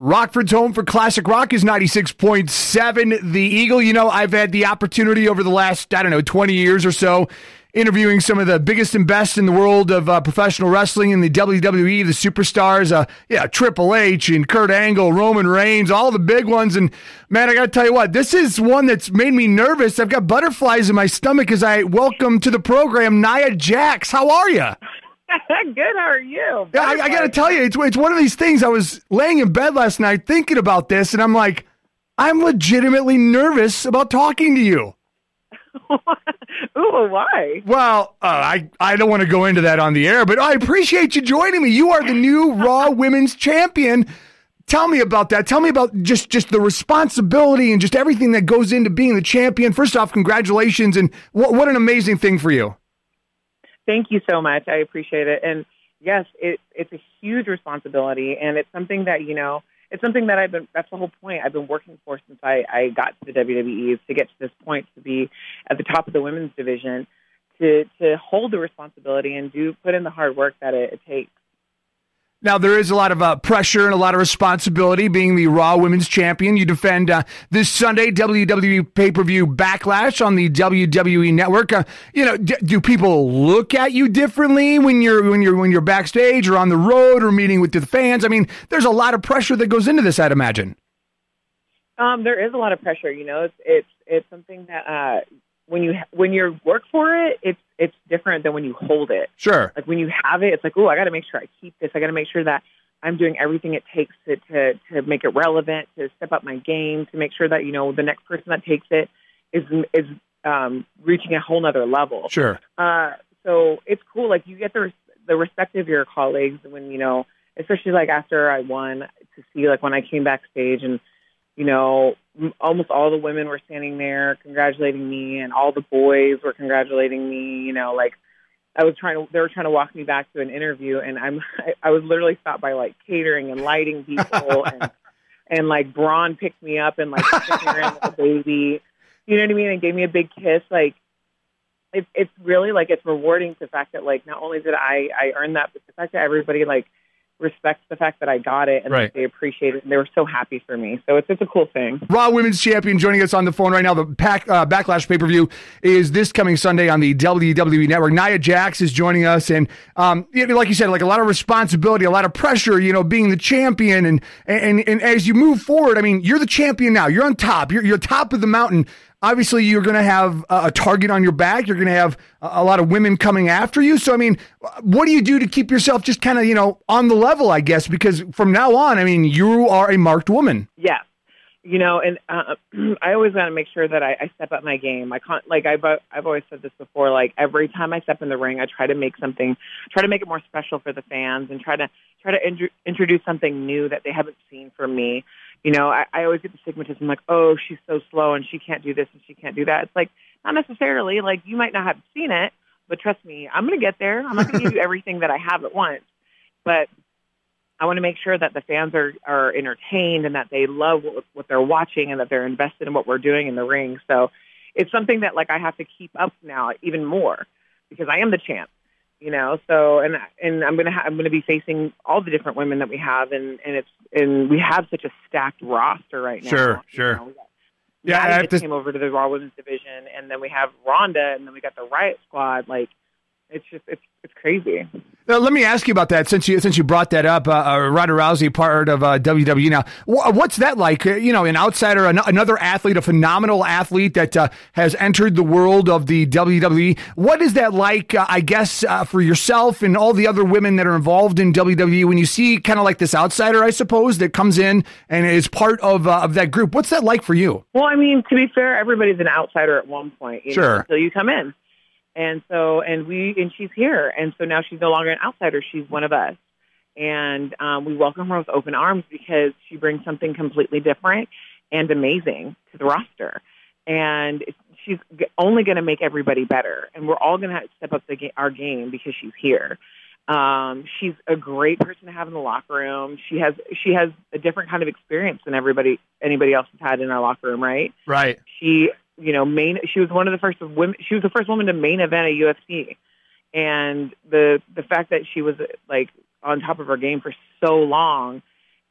Rockford's home for classic rock is 96.7 The Eagle. You know, I've had the opportunity over the last, 20 years or so, interviewing some of the biggest and best in the world of professional wrestling in the WWE, the superstars, Triple H and Kurt Angle, Roman Reigns, all the big ones. And man, I got to tell you what, this is one that's made me nervous. I've got butterflies in my stomach as I welcome to the program Nia Jax. How are you? Good, how are you? Yeah, I got to tell you, it's one of these things. I was laying in bed last night thinking about this, and I'm like, I'm legitimately nervous about talking to you. Ooh, why? Well, I don't want to go into that on the air, but I appreciate you joining me. You are the new Raw Women's Champion. Tell me about that. Tell me about just the responsibility and just everything that goes into being the champion. First off, congratulations, and what an amazing thing for you. Thank you so much. I appreciate it. And yes, it's a huge responsibility, and it's something that, it's something that that's the whole point I've been working for since I got to the WWE, is to get to this point, to be at the top of the women's division, to hold the responsibility and put in the hard work that it takes. Now, there is a lot of pressure and a lot of responsibility being the Raw Women's Champion. You defend this Sunday WWE pay-per-view Backlash on the WWE Network. Do people look at you differently when you're backstage or on the road or meeting with the fans? I mean, there's a lot of pressure that goes into this, I'd imagine. There is a lot of pressure. It's something that when you work for it, it's different than when you hold it. Sure. Like when you have it, it's like, oh, I got to make sure I keep this. I got to make sure that I'm doing everything it takes to make it relevant, to step up my game, to make sure that, the next person that takes it is reaching a whole nother level. Sure. So it's cool. Like you get the respect of your colleagues when, especially like after I won, to see like when I came backstage and, almost all the women were standing there congratulating me, and all the boys were congratulating me. Like they were trying to walk me back to an interview, and I was literally stopped by like catering and lighting people, and like Braun picked me up and like took me around like a baby. You know what I mean? And gave me a big kiss. Like it's really like it's rewarding, the fact that like not only did I earn that, but the fact that everybody like respects the fact that I got it, and right. They appreciate it, and they were so happy for me. So it's a cool thing. Raw Women's Champion joining us on the phone right now. The Backlash pay-per-view is this coming Sunday on the WWE Network. Nia Jax is joining us, and like you said, like a lot of responsibility, a lot of pressure, being the champion, and as you move forward, I mean, you're the champion now. You're on top. You're top of the mountain. Obviously, you're going to have a target on your back. You're going to have a lot of women coming after you. So, I mean, what do you do to keep yourself just kind of, on the level, I guess? Because from now on, I mean, you are a marked woman. Yes. And I always got to make sure that I step up my game. I can't, like, I've always said this before, like, every time I step in the ring, I try to make it more special for the fans, and try to introduce something new that they haven't seen from me. I always get the stigmatism like, oh, she's so slow and she can't do this and she can't do that. It's like, not necessarily. Like, you might not have seen it, but trust me, I'm going to get there. I'm not going to give you everything that I have at once. But I want to make sure that the fans are entertained, and that they love what they're watching, and that they're invested in what we're doing in the ring. So it's something that like I have to keep up now even more, because I am the champ. So and I'm gonna be facing all the different women that we have, and we have such a stacked roster right now. Sure. I came over to the Raw Women's division, and then we have Ronda, and then we got the Riot Squad. Like, it's crazy. Now, let me ask you about that, since you brought that up. Ronda Rousey, part of WWE now. What's that like? An outsider, another athlete, a phenomenal athlete that has entered the world of the WWE. What is that like, I guess, for yourself and all the other women that are involved in WWE, when you see kind of like this outsider, I suppose, that comes in and is part of that group? What's that like for you? Well, I mean, to be fair, everybody's an outsider at one point. Sure. Until you come in. And so, and she's here. And so now she's no longer an outsider. She's one of us. And we welcome her with open arms, because she brings something completely different and amazing to the roster. And she's only going to make everybody better. And we're all going to step up our game because she's here. She's a great person to have in the locker room. She has a different kind of experience than anybody else has had in our locker room, right? Right. She was one of the first women. She was the first woman to main event a UFC, and the fact that she was like on top of her game for so long,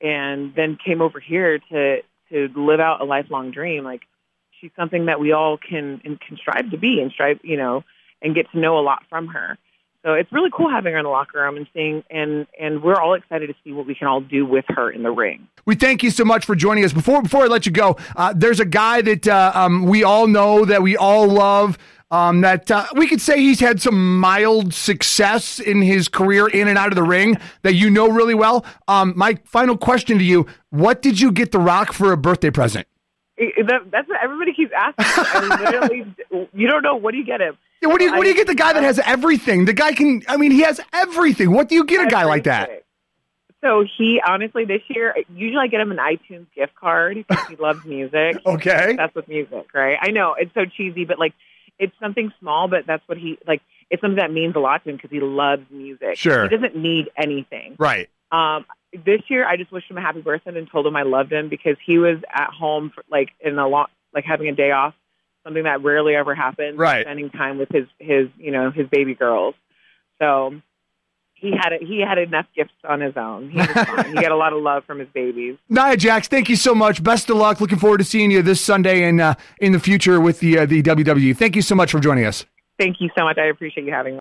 and then came over here to live out a lifelong dream. Like, she's something that we all can strive to be and strive, and get to know a lot from her. So it's really cool having her in the locker room and seeing, and we're all excited to see what we can all do with her in the ring. We thank you so much for joining us. Before I let you go, there's a guy that we all know, that we all love, that we could say he's had some mild success in his career in and out of the ring that you know really well. My final question to you, what did you get The Rock for a birthday present? That's what everybody keeps asking. I mean, literally, you don't know. What do you get him? Yeah, what do you get the guy that has everything? The guy he has everything. What do you get a guy like that? So he, honestly, this year, usually I get him an iTunes gift card because he loves music. Okay. That's with music, right? I know, it's so cheesy, but, like, it's something small, but that's what it's something that means a lot to him because he loves music. Sure. He doesn't need anything. Right. This year, I just wished him a happy birthday and told him I loved him because he was at home, for, having a day off, something that rarely ever happens. Right. Spending time with his baby girls. So he had enough gifts on his own. He was fine. He got a lot of love from his babies. Nia Jax, thank you so much. Best of luck. Looking forward to seeing you this Sunday and in the future with the WWE. Thank you so much for joining us. Thank you so much. I appreciate you having me.